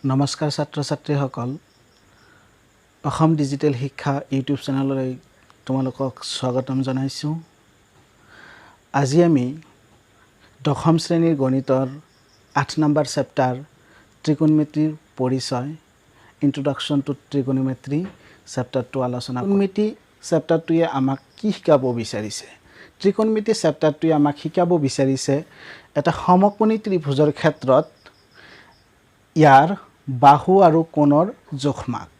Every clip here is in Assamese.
নমস্কাৰ ছাত্ৰ ছাত্ৰীসকল অসম ডিজিটেল শিক্ষা ইউটিউব চেনেললৈ তোমালোকক স্বাগতম জনাইছোঁ। আজি আমি দশম শ্ৰেণীৰ গণিতৰ 8 নম্বৰ চেপ্টাৰ ত্ৰিকোণমিতিৰ পৰিচয় ইন্ট্ৰোডাকশ্যন টু ত্ৰিকোণমিতি চেপ্টাৰটো আলোচনা কৰিম। ত্ৰিকোণমিতি চেপ্টাৰটোৱে আমাক কি শিকাব বিচাৰিছে? ত্ৰিকোণমিতি চেপ্টাৰটোৱে আমাক শিকাব বিচাৰিছে এটা সমকোণী ত্ৰিভুজৰ ক্ষেত্ৰত ইয়াৰ বাহু আৰু কোণৰ জোখমাক।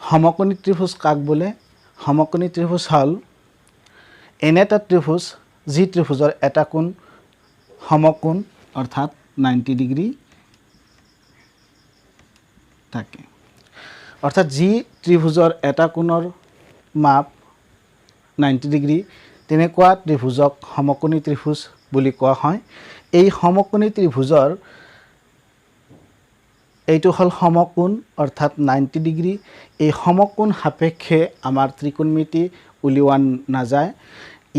সমকোণী ত্ৰিভুজ কাক বোলে? সমকোণী ত্ৰিভুজ হ'ল এনে এটা ত্ৰিভুজ যি ত্ৰিভুজৰ এটা কোণ সমকোণ অৰ্থাৎ 90 ডিগ্ৰী থাকে। অৰ্থাৎ যি ত্ৰিভুজৰ এটা কোণৰ মাপ 90 ডিগ্ৰী তেনেকুৱা ত্ৰিভুজক সমকোণী ত্ৰিভুজ বুলি কোৱা হয়। এই সমকোণী ত্ৰিভুজৰ এইটো হল সমকোণ অৰ্থাৎ 90 ডিগ্ৰী। এই সমকোণ সাপেক্ষে আমাৰ ত্ৰিকোণমিতি উলিওৱা নাযায়।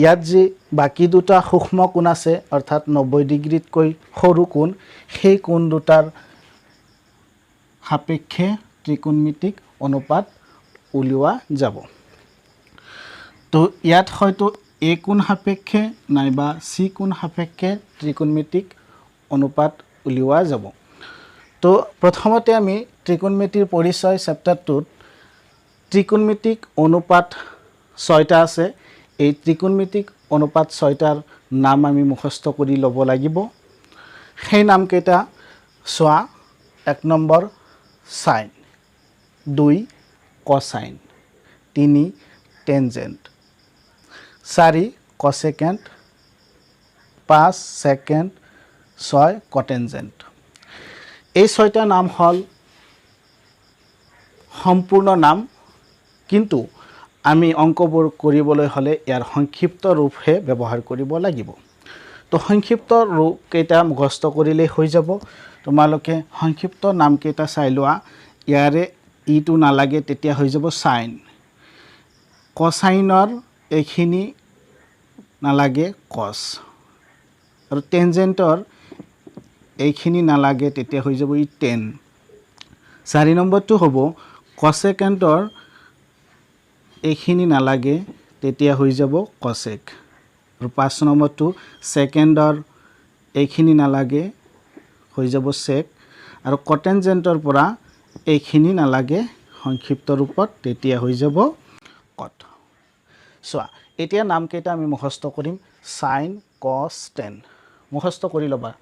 ইয়াত যে বাকি দুটা সূক্ষ্ম কোণ আছে অৰ্থাৎ 90 ডিগ্ৰীতকৈ সৰু কোণ, সেই কোণ দুটাৰ সাপেক্ষে ত্ৰিকোণমিতিক অনুপাত উলিওৱা যাব। তো ইয়াত হয়তো এ কোণ সাপেক্ষে নাইবা সি কোণ সাপেক্ষে ত্ৰিকোণমিতিক অনুপাত উলিওৱা যাব। তো প্ৰথমতে আমি ত্ৰিকোণমিতিৰ পৰিচয় চেপ্টাৰটোত ত্ৰিকোণমিতিক অনুপাত 6টা আছে। এই ত্ৰিকোণমিতিক অনুপাত 6টাৰ নাম আমি মুখস্থ কৰি ল'ব লাগিব। সেই নামকেইটা চোৱা: 1 number sign, 2 cosine, 3 tangent, 4 কছেকেণ্ট, 5 second, 6 কটেনজেণ্ট। এই 6টা নাম হল সম্পূৰ্ণ নাম, কিন্তু আমি অংকবোৰ কৰিবলৈ হলে ইয়াৰ সংক্ষিপ্ত ৰূপহে ব্যৱহাৰ কৰিব লাগিব। তো সংক্ষিপ্ত ৰূপ কেইটা মুখস্থ কৰিলেই হৈ যাব। তোমালোকে সংক্ষিপ্ত নাম কেইটা চাই লোৱা। ইয়াৰে ইটো নালাগে তেতিয়া হৈ যাব সাইন। কসাইনৰ এইখিনি নালাগে কস, আৰু টেনজেণ্টৰ এইখিনি নালাগে তেতিয়া হৈ যাব ই টেন। 4 নম্বৰটো হ'ব কছেকেণ্টৰ এইখিনি নালাগে তেতিয়া হৈ যাব কছেক, আৰু 5 নম্বৰটো সেকেণ্ডৰ এইখিনি নালাগে হৈ যাব সেক, আৰু কটেনজেণ্টৰ পৰা এইখিনি নালাগে সংক্ষিপ্ত ৰূপত তেতিয়া হৈ যাব কট। চোৱা এতিয়া নামকেইটা আমি মুখস্থ কৰিম। সাইন, কস, টেন মুখস্থ কৰি ল'বা।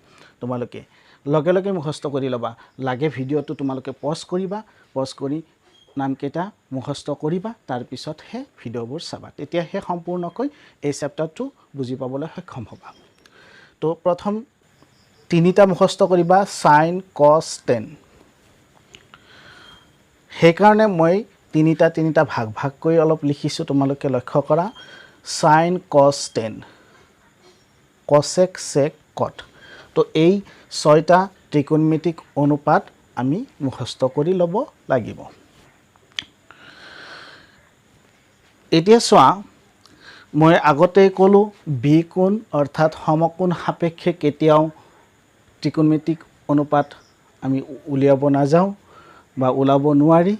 তোমালোকে লগে লগে মুখস্থ কৰি ল'বা। লাগে ভিডিঅ'টো তোমালোকে পজ কৰিবা, পজ কৰি নামকেইটা মুখস্থ কৰিবা, তাৰপিছতহে ভিডিঅ'বোৰ চাবা, তেতিয়াহে সম্পূৰ্ণকৈ এই চেপ্টাৰটো বুজি পাবলৈ সক্ষম হ'বা। তো প্ৰথম 3টা মুখস্থ কৰিবা: সাইন, কস, টেন। সেইকাৰণে মই 3টা ভাগ ভাগকৈ অলপ লিখিছোঁ, তোমালোকে লক্ষ্য কৰা। সাইন, কস, টেন, কছেক, সেক, কট। তো এই 6টা ত্ৰিকোণমিতিক অনুপাত আমি মুখস্থ কৰি ল'ব লাগিব। এতিয়া চোৱা, মই আগতেই ক'লোঁ বি কোণ অৰ্থাৎ সমকোণ সাপেক্ষে কেতিয়াও ত্ৰিকোণমিতিক অনুপাত আমি উলিয়াব নাযাওঁ বা ওলাব নোৱাৰি।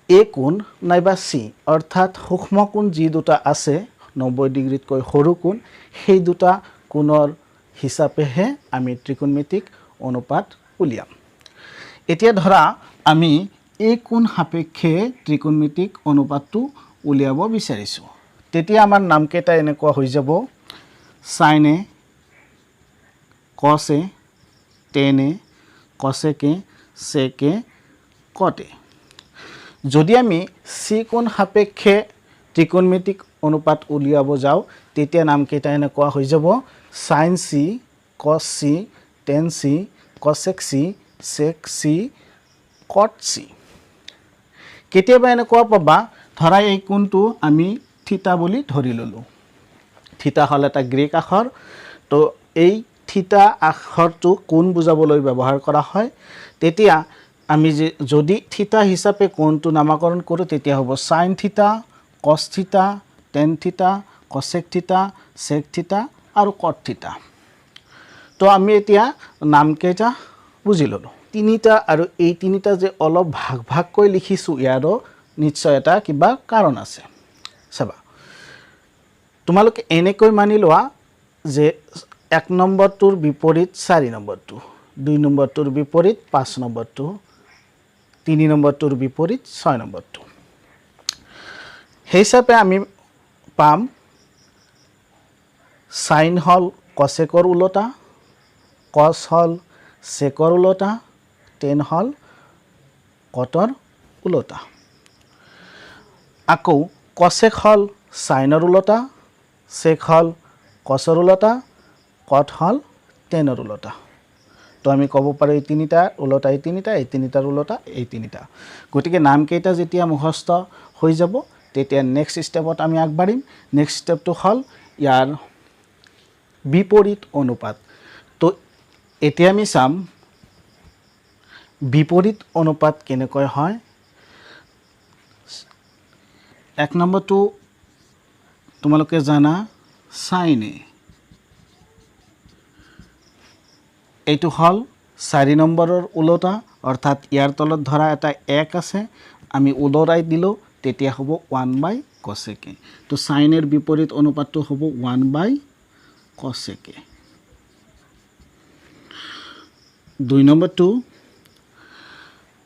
এ কোণ নাইবা চি অৰ্থাৎ সূক্ষ্ম কোণ যি দুটা আছে 90 ডিগ্ৰীতকৈ সৰু কোণ, সেই দুটা কোণৰ হিচাপেহে আমি ত্ৰিকোণমিতিক অনুপাত উলিয়াম। এতিয়া ধৰা আমি এই কোণ সাপেক্ষে ত্ৰিকোণমিতিক অনুপাতটো উলিয়াব বিচাৰিছোঁ, তেতিয়া আমাৰ নামকেইটা এনেকুৱা হৈ যাব: সাইনে, কছে, টেনে, কছেকে, সেকে, কটে। যদি আমি চি কোণ সাপেক্ষে ত্ৰিকোণমিতিক অনুপাত উলিয়াব যাওঁ, তেতিয়া নামকেইটা এনেকুৱা হৈ যাব: সাইন চি, কস চি, টেন চি, কছেক চি, সেক চি, কট চি। কেতিয়াবা এনেকুৱা পাবা, ধৰা এই কোণটো আমি থিতা বুলি ধৰি ল'লোঁ। থিতা হ'ল এটা গ্ৰীক আখৰ। তো এই থিতা আখৰটো কোণ বুজাবলৈ ব্যৱহাৰ কৰা হয়। তেতিয়া আমি যদি থিতা হিচাপে কোণটো নামাকৰণ কৰোঁ, তেতিয়া হ'ব সাইন থিতা, কস থিতা, টেন থিতা, কছেক থিতা, সেক থিতা আৰু কট থিতা। তো আমি এতিয়া নামকেইটা বুজি ল'লোঁ। তিনিটা আৰু এই তিনিটা যে অলপ ভাগ ভাগকৈ লিখিছোঁ ইয়াৰো নিশ্চয় এটা কিবা কাৰণ আছে চাবা তোমালোকে এনেকৈ মানি লোৱা যে 1 নম্বৰটোৰ বিপৰীত 4 নম্বৰটো 2 নম্বৰটোৰ বিপৰীত 5 নম্বৰটো 3 নম্বৰটোৰ বিপৰীত 6 নম্বৰটো হিচাপে আমি পাম সাইন হল কসেকৰ উলটা কস হল সেকৰ উলটা টেন হল কটৰ উলটা আকৌ কসেক হল সাইনৰ উলটা সেক হল কসৰ উলটা কট হল টেনৰ উলটা তো আমি ক'ব পাৰো এই তিনিটা উলটা এই তিনিটাৰ উলটা এই তিনিটা গতিকে নাম কেইটা যেতিয়া মুখস্থ হৈ যাব তেতিয়া নেক্সট স্টেপত আমি আগবাঢ়িম নেক্সট স্টেপটো হল ইয়াৰ বিপৰীত অনুপাত তো এতিয়া আমি চাম বিপৰীত অনুপাত কেনেকৈ হয় 1 নম্বৰটো তোমালোকে জানা সাইন এ এইটো হল 4 নম্বৰৰ উলটা অৰ্থাৎ ইয়াৰ তলত ধৰা এটা 1 আছে আমি উলৰাই দিলো তেতিয়া হ'ব 1 cosec a তো সাইনেৰ বিপৰীত অনুপাতটো হ'ব 1 cosec a 2 নম্বৰটো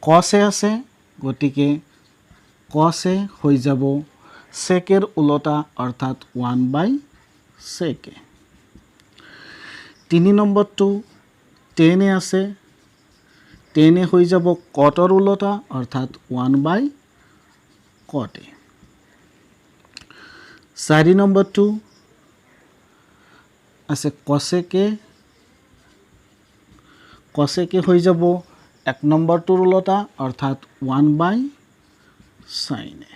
cos a আছে গতিকে cos a হৈ যাব sec এৰ উলটা অৰ্থাৎ 1 sec a 3 নম্বৰটো tan a আছে tan a হৈ যাব cot-ৰ উলটা অৰ্থাৎ 1 cot a 4 নম্বৰটো আছে cosec a হৈ যাব 1 নম্বৰটোৰ উলটা অৰ্থাৎ 1 sin a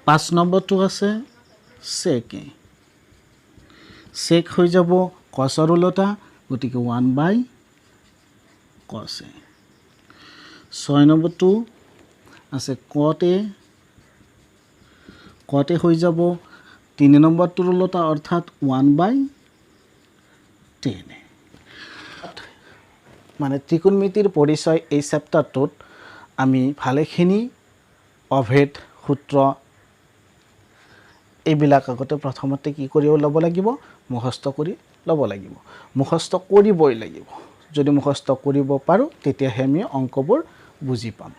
5 নম্বৰটো আছে sec a sec হৈ যাব cos-ৰ উলটা গতিকে 1 cos a 6 নম্বৰটো আছে cot a হৈ যাব 3 নম্বৰটোৰ উলটা অৰ্থাৎ 1 tan a মানে ত্ৰিকোণমিতিৰ পৰিচয় এই চেপ্টাৰটোত আমি ভালেখিনি অভেদ সূত্ৰ এইবিলাক আগতে প্ৰথমতে কি কৰি ল'ব লাগিব মুখস্থ কৰি ল'ব লাগিব মুখস্থ কৰিবই লাগিব যদি মুখস্থ কৰিব পাৰো তেতিয়াহে আমি অংকবোৰ বুজি পাম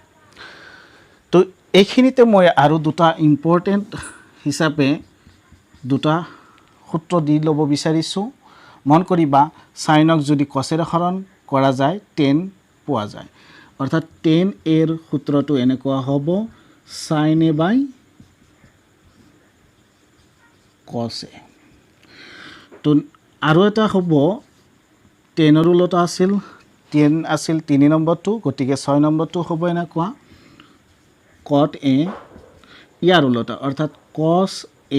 তো এইখিনিতে মই আৰু দুটা ইম্পৰ্টেন্ট হিচাপে দুটা সূত্ৰ দি ল'ব বিচাৰিছো মন কৰিবা সাইনক যদি কসেৰে হৰণ কৰা যায় tan পোৱা যায় অৰ্থাৎ tan এৰ সূত্ৰটো এনেকুৱা হ'ব sin a cos a তো আৰু এটা হ'ব tan ৰ উলটা আছিল tan আছিল 3 নম্বৰটো গতিকে 6 নম্বৰটো হ'ব এনেকুৱা cot a ইয়াৰ উলটা অৰ্থাৎ cos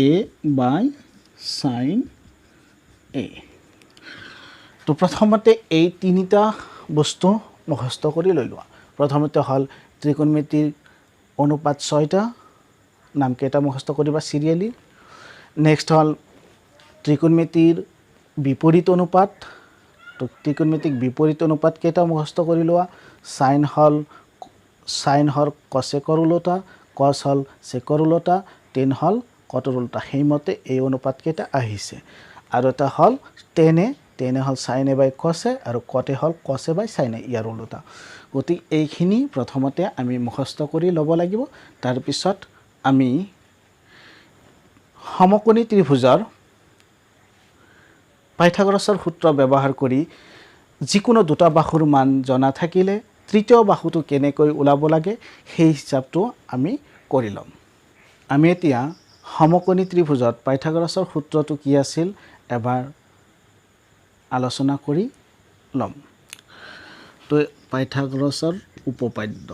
a sin a তো প্ৰথমতে এই তিনিটা বস্তু মুখস্থ কৰি লৈ লোৱা প্ৰথমতে হল ত্ৰিকোণমিতিৰ অনুপাত 6টা নাম কেইটা মুখস্থ কৰিবা সিৰিয়ালি নেক্সট হল ত্ৰিকোণমিতিৰ বিপৰীত অনুপাত তো ত্ৰিকোণমিতিক বিপৰীত অনুপাত কেইটা মুখস্থ কৰি লোৱা সাইন হল কসেকৰ উলটা cos হল সেকৰ উলটা tan হল কটৰ উলটা সেইমতে এই অনুপাত কেইটা আহিছে আৰু এটা হল tan hall sin a cos a আৰু cot a hall cos a sin a ইয়াৰ উলটা গতি এইখিনি প্ৰথমতে আমি মুখস্থ কৰি ল'ব লাগিব তাৰ পিছত আমি সমকোণী ত্ৰিভুজৰ পাইথাগোৰাছৰ সূত্ৰ ব্যৱহাৰ কৰি যিকোনো দুটা বাহুৰ মান জনা থাকিলে তৃতীয় বাহুটো কেনেকৈ ওলাব লাগে সেই হিচাপটো আমি কৰি ল'ম আমি এতিয়া সমকোণী ত্ৰিভুজত পাইথাগোৰাছৰ সূত্ৰটো কি আছিল এবাৰ আলোচনা কৰি ল'ম তো পাইথাগোৰাছৰ উপপাদ্য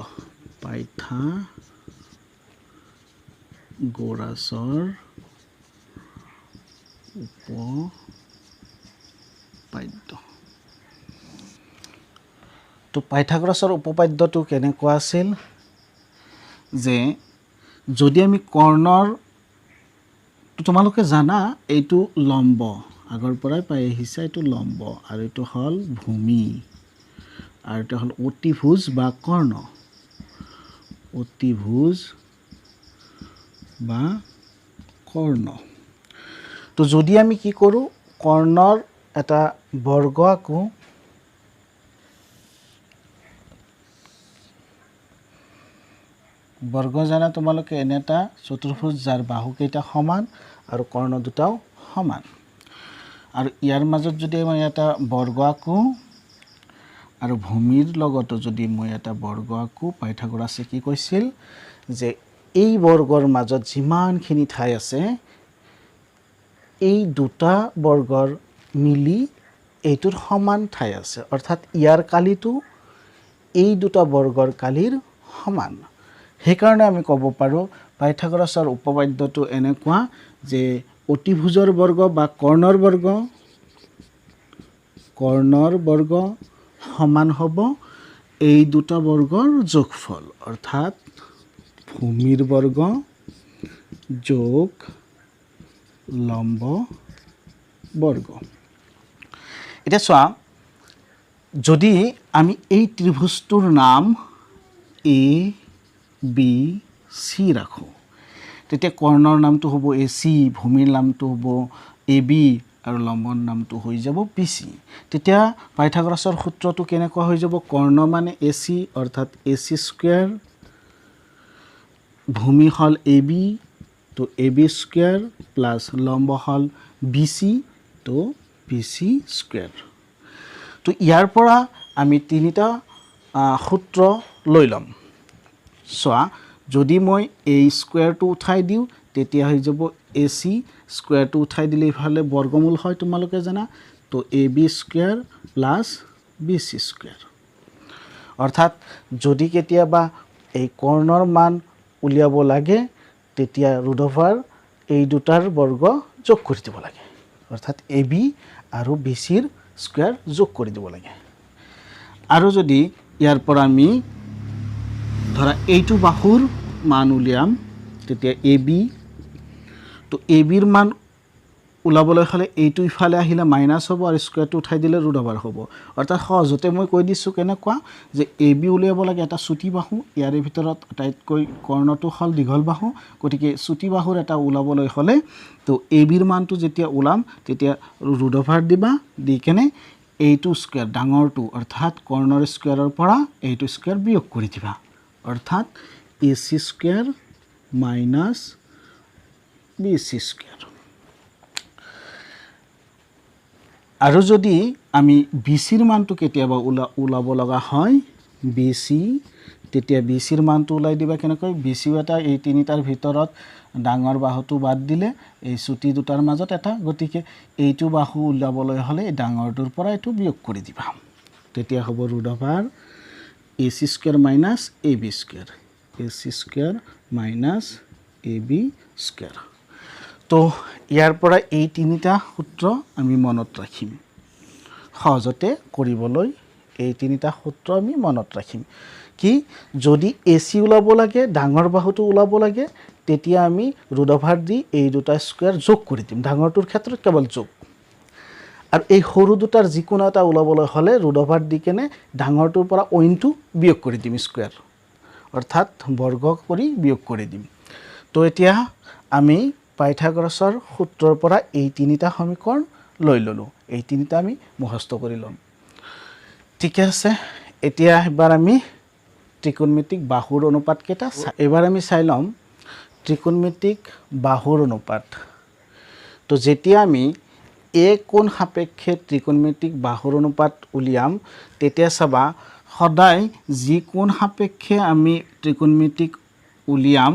তো পাইথাগোৰাছৰ উপপাদ্যটো কেনেকুৱা আছিল যে যদি আমি কৰ্ণৰ তোমালোকে জানা এইটো লম্ব আগৰ পৰাই পাই আহিছে এইটো লম্ব আৰু এইটো হল ভূমি আৰু এটা হ'ল অতিভুজ বা কৰ্ণ অতিভুজ বা কৰ্ণ তো যদি আমি কি কৰোঁ কৰ্ণৰ এটা বৰ্গ আঁকো বৰ্গ জানা তোমালোকে এনে এটা চতুৰ্ভুজ যাৰ বাহুকেইটা সমান আৰু কৰ্ণ দুটাও সমান আৰু ইয়াৰ মাজত যদি মই এটা বৰ্গ আঁকো আৰু ভূমিৰ লগতো যদি মই এটা বৰ্গ আঁকো পাইথাগোৰাছে কি কৈছিল যে এই বৰ্গৰ মাজত যিমানখিনি ঠাই আছে এই দুটা বৰ্গৰ মিলি এইটোৰ সমান ঠাই আছে অৰ্থাৎ ইয়াৰ কালিটো এই দুটা বৰ্গৰ কালিৰ সমান সেইকাৰণে আমি ক'ব পাৰোঁ পাইথাগোৰাছৰ উপপাদ্যটো এনেকুৱা যে অতিভুজৰ বৰ্গ বা কৰ্ণৰ বৰ্গ সমান হ'ব এই দুটা বৰ্গৰ যোগফল অৰ্থাৎ ভূমিৰ বৰ্গ যোগ লম্ব বৰ্গ এতিয়া চোৱা যদি আমি এই ত্ৰিভুজটোৰ নাম এ বি চি ৰাখোঁ তেতিয়া কৰ্ণৰ নামটো হ'ব এ চি ভূমিৰ নামটো হ'ব এ বি আৰু লম্বৰ নামটো হৈ যাব পি চি তেতিয়া পাইথাগোৰাছৰ সূত্ৰটো কেনেকুৱা হৈ যাব কৰ্ণ মানে এ চি অৰ্থাৎ এ চি স্কুৱেৰ ভূমি হ'ল এ বি তো এ বি স্কুৱেৰ প্লাছ লম্ব হ'ল বি চি তো বি চি স্কুৱেৰ তো ইয়াৰ পৰা আমি তিনিটা সূত্ৰ লৈ ল'ম চোৱা যদি মই এ স্কুৱেৰটো উঠাই দিওঁ তেতিয়া হৈ যাব এ চি স্কুৱেৰটো উঠাই দিলে ইফালে বৰ্গমূল হয় তোমালোকে জানা তো A B square plus B C square অৰ্থাৎ যদি কেতিয়াবা এই কৰ্ণৰ মান উলিয়াব লাগে তেতিয়া ৰুট অভাৰ এই দুটাৰ বৰ্গ যোগ কৰি দিব লাগে অৰ্থাৎ এ বি আৰু বি চিৰ স্কুৱেৰ যোগ কৰি দিব লাগে আৰু যদি ইয়াৰ পৰা আমি ধৰা এইটো বাহুৰ মান উলিয়াম তেতিয়া এ বি তো এ বিৰ মান ওলাবলৈ হ'লে এইটো ইফালে আহিলে মাইনাছ হ'ব আৰু স্কুৱেৰটো উঠাই দিলে ৰুট অভাৰ হ'ব অৰ্থাৎ সহজতে মই কৈ দিছোঁ কেনেকুৱা যে এ বি উলিয়াব লাগে এটা চুটি বাহু ইয়াৰে ভিতৰত আটাইতকৈ কৰ্ণটো হ'ল দীঘল বাহু গতিকে চুটি বাহুৰ এটা ওলাবলৈ হ'লে তো এ বিৰ মানটো যেতিয়া ওলাম তেতিয়া ৰুট অভাৰ দিবা দি কেনে এইটো স্কুৱেৰ ডাঙৰটো অৰ্থাৎ কৰ্ণৰ স্কুৱেৰৰ পৰা এইটো স্কুৱেৰ বিয়োগ কৰি দিবা অৰ্থাৎ A C square minus B C square আৰু যদি আমি বি চিৰ মানটো কেতিয়াবা ওলাব লগা হয় বি চি তেতিয়া বি চিৰ মানটো ওলাই দিবা কেনেকৈ বি চিও এটা এই তিনিটাৰ ভিতৰত ডাঙৰ বাহুটো বাদ দিলে এই চুটি দুটাৰ মাজত এটা গতিকে এইটো বাহু ওলাবলৈ হ'লে এই ডাঙৰটোৰ পৰা এইটো বিয়োগ কৰি দিবা তেতিয়া হ'ব ৰুট অভাৰ এ চি স্কুৱেৰ মাইনাছ এ বি স্কুৱেৰ এ চি স্কুৱেৰ মাইনাছ এ বি স্কুৱেৰ তো ইয়াৰ পৰা এই তিনিটা সূত্ৰ আমি মনত ৰাখিম সহজতে কৰিবলৈ এই তিনিটা সূত্ৰ আমি মনত ৰাখিম কি যদি এ চি ওলাব লাগে ডাঙৰ বাহুটো ওলাব লাগে তেতিয়া আমি ৰুট অভাৰ দি এই দুটা স্কুৱেৰ যোগ কৰি দিম ডাঙৰটোৰ ক্ষেত্ৰত কেৱল যোগ আৰু এই সৰু দুটাৰ যিকোনো এটা ওলাবলৈ হ'লে ৰুট অভাৰ দি কেনে ডাঙৰটোৰ পৰা অইনটো বিয়োগ কৰি দিম স্কুৱেৰ অৰ্থাৎ বৰ্গ কৰি বিয়োগ কৰি দিম তো এতিয়া আমি পাইথাগোৰাছৰ সূত্ৰৰ পৰা এই তিনিটা সমীকৰণ লৈ ল'লোঁ এই তিনিটা আমি মুখস্থ কৰি ল'ম ঠিকে আছে এতিয়া এবাৰ আমি ত্ৰিকোণমিতিক বাহুৰ অনুপাত কেইটা এবাৰ আমি চাই ল'ম ত্ৰিকোণমিতিক বাহুৰ অনুপাত তো যেতিয়া আমি এ কোণ সাপেক্ষে ত্ৰিকোণমিতিক বাহুৰ অনুপাত উলিয়াম তেতিয়া চাবা সদায় যি কোণ সাপেক্ষে আমি ত্ৰিকোণমিতিক উলিয়াম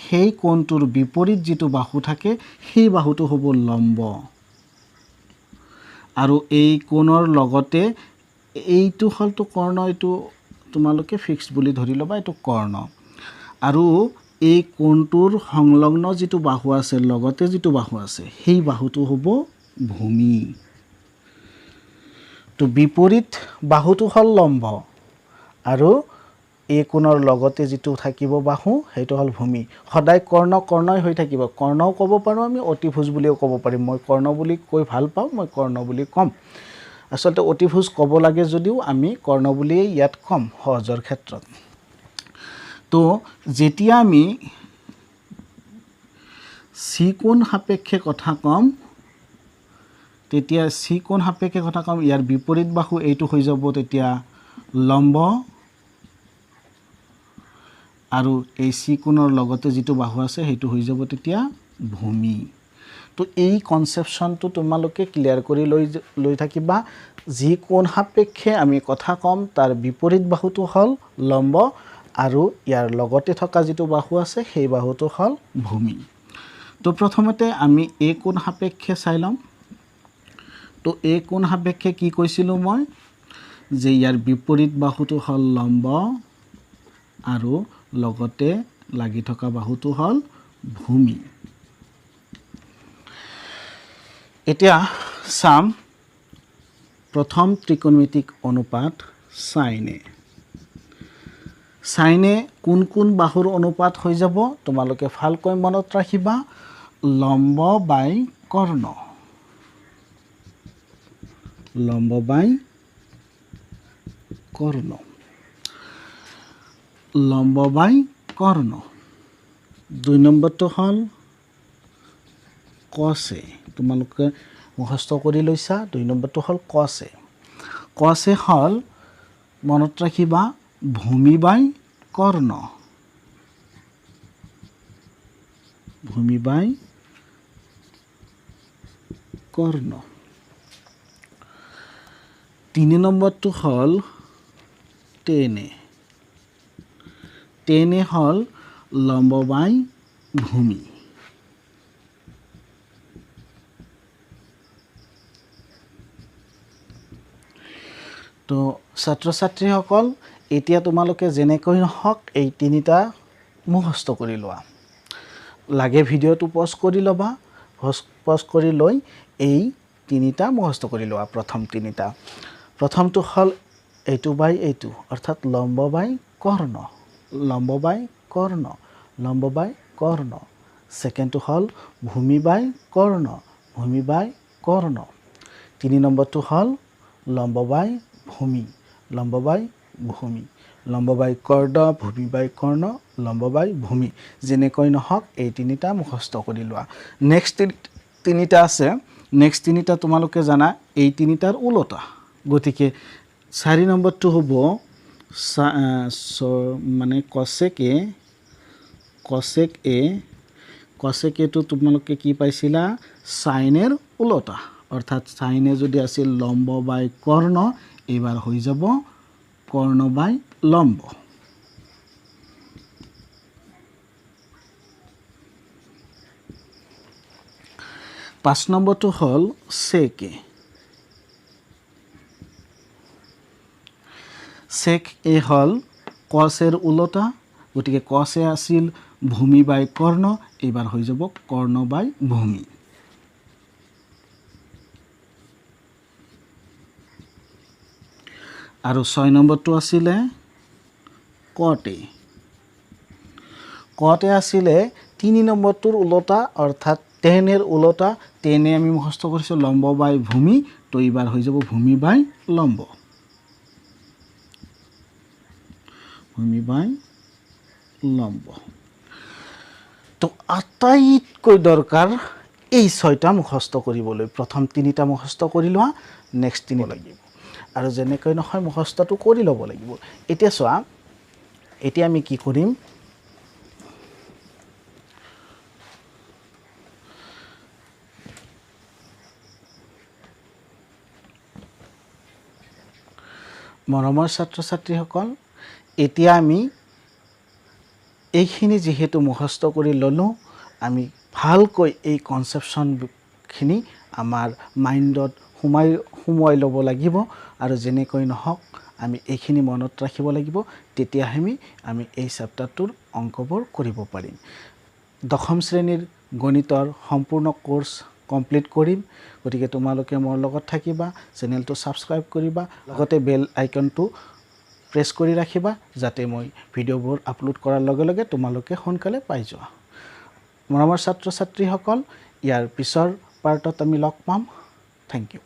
সেই কোণটোৰ বিপৰীত যিটো বাহু থাকে সেই বাহুটো হ'ব লম্ব আৰু এই কোণৰ লগতে এইটো হ'লটো কৰ্ণ এইটো তোমালোকে ফিক্স বুলি ধৰি ল'বা এইটো কৰ্ণ আৰু এই কোণটোৰ সংলগ্ন যিটো বাহু আছে লগতে যিটো বাহু আছে সেই বাহুটো হ'ব ভূমি তো বিপৰীত বাহুটো হ'ল লম্ব আৰু এই কোণৰ লগতে যিটো থাকিব বাহু সেইটো হ'ল ভূমি সদায় কৰ্ণই হৈ থাকিব কৰ্ণও ক'ব পাৰোঁ আমি অতিভুজ বুলিও ক'ব পাৰিম মই কৰ্ণ বুলি কৈ ভাল পাওঁ মই কৰ্ণ বুলি ক'ম আচলতে অতিভুজ ক'ব লাগে যদিও আমি কৰ্ণ বুলিয়ে ইয়াত ক'ম সহজৰ ক্ষেত্ৰত তো যেতিয়া আমি চি কোণ সাপেক্ষে কথা ক'ম তেতিয়া চি কোণ সাপেক্ষে কথা ক'ম ইয়াৰ বিপৰীত বাহু এইটো হৈ যাব তেতিয়া লম্ব আৰু এই চি কোণৰ লগতে যিটো বাহু আছে সেইটো হৈ যাব তেতিয়া ভূমি তো এই কনসেপশনটো তোমালোকে ক্লিয়াৰ কৰি লৈ থাকিবা যি কোণ সাপেক্ষে আমি কথা ক'ম তাৰ বিপৰীত বাহুটো হ'ল লম্ব আৰু ইয়াৰ লগতে থকা যিটো বাহু আছে সেই বাহুটো হ'ল ভূমি তো প্ৰথমতে আমি এই কোণ সাপেক্ষে চাই লম তো এই কোণ সাপেক্ষে কি কৈছিলো মই যে ইয়াৰ বিপৰীত বাহুটো হ'ল লম্ব আৰু লগতে লাগি থকা বাহুটো হ'ল ভূমি এতিয়া সাম প্ৰথম ত্ৰিকোণমিতিক অনুপাত সাইনে কোন কোন বাহুৰ অনুপাত হৈ যাব তোমালোকে ভালকৈ মনত ৰাখিবা লম্ব বাই কৰ্ণ লম্ব বাই কৰ্ণ 2 নম্বৰটো হ'ল কছে তোমালোকে মুখস্থ কৰি লৈছা 2 নম্বৰটো হ'ল কছে হ'ল মনত ৰাখিবা ভূমি বাই কৰ্ণ কৰ্ণ 3 নম্বৰটো হ'ল টেনে হ'ল লম্ব বাই ভূমি তো ছাত্ৰ ছাত্ৰীসকল এতিয়া তোমালোকে যেনেকৈ নহওক এই তিনিটা মুখস্থ কৰি লোৱা লাগে ভিডিঅ'টো পজ কৰি ল'বা পজ কৰি লৈ এই তিনিটা মুখস্থ কৰি লোৱা প্ৰথমটো হ'ল এইটো বাই এইটো অৰ্থাৎ লম্ব বাই কৰ্ণ সেকেন্ডটো হ'ল ভূমি বাই কৰ্ণ 3 নম্বৰটো হ'ল লম্ব বাই ভূমি লম্ব বাই কৰ্ণ ভূমি বাই কৰ্ণ লম্ব বাই ভূমি যেনেকৈ নহওক এই তিনিটা মুখস্থ কৰি লোৱা নেক্সট তিনিটা আছে নেক্সট তিনিটা তোমালোকে জানা এই তিনিটাৰ উলটা গতিকে 4 নম্বৰটো হ'ব মানে কসেক এটো তোমালোকে কি পাইছিলা সাইনের উলটা অর্থাৎ সাইনে যদি আছিল লম্ব বাই কর্ণ এবার হয়ে যাব কর্ণ বাই লম্ব 5 নম্বৰটো হ'ল সেক এ হল কসের উলটা গতিকে কসে আছিল ভূমি বাই কর্ণ এবার হয়ে যাব কর্ণ বাই ভূমি আর 6 নম্বরটো আছিলে কটে আছিলে 3 নম্বরটোর উলটা অর্থাৎ টেনের উলটা টেনে আমি মুখস্থ করেছি লম্ব বাই ভূমি তো এবার হয়ে যাব ভূমি বাই লম্ব তো আটাইতকৈ দৰকাৰ এই 6টা মুখস্থ কৰিবলৈ প্ৰথম 3টা মুখস্থ কৰি লোৱা নেক্সট 3 লাগিব আৰু যেনেকৈ নহয় মুখস্থটো কৰি ল'ব লাগিব এতিয়া চোৱা এতিয়া আমি কি কৰিম মৰমৰ ছাত্ৰ ছাত্ৰীসকল এতিয়া আমি এইখিনি যেহেতু মুখস্থ কৰি ললো আমি ভালকৈ এই কনসেপশনখিনি আমাৰ মাইণ্ডত সোমাই ল'ব লাগিব আৰু যেনেকৈ নহওক আমি এইখিনি মনত ৰাখিব লাগিব তেতিয়াহে আমি এই চেপ্টাৰটোৰ অংকবোৰ কৰিব পাৰিম দশম শ্ৰেণীৰ গণিতৰ সম্পূৰ্ণ কোৰ্স কমপ্লিট কৰিম গতিকে তোমালোকে মোৰ লগত থাকিবা চেনেলটো সাবস্ক্ৰাইব কৰিবা লগতে বেল আইকনটো প্ৰেছ কৰি ৰাখিবা যাতে মই ভিডিঅ'বোৰ আপলোড কৰাৰ লগে লগে তোমালোকে সোনকালে পাই যোৱা মৰমৰ ছাত্ৰ ছাত্ৰীসকল ইয়াৰ পিছৰ পাৰ্টত আমি লগ পাম থ্যাংক ইউ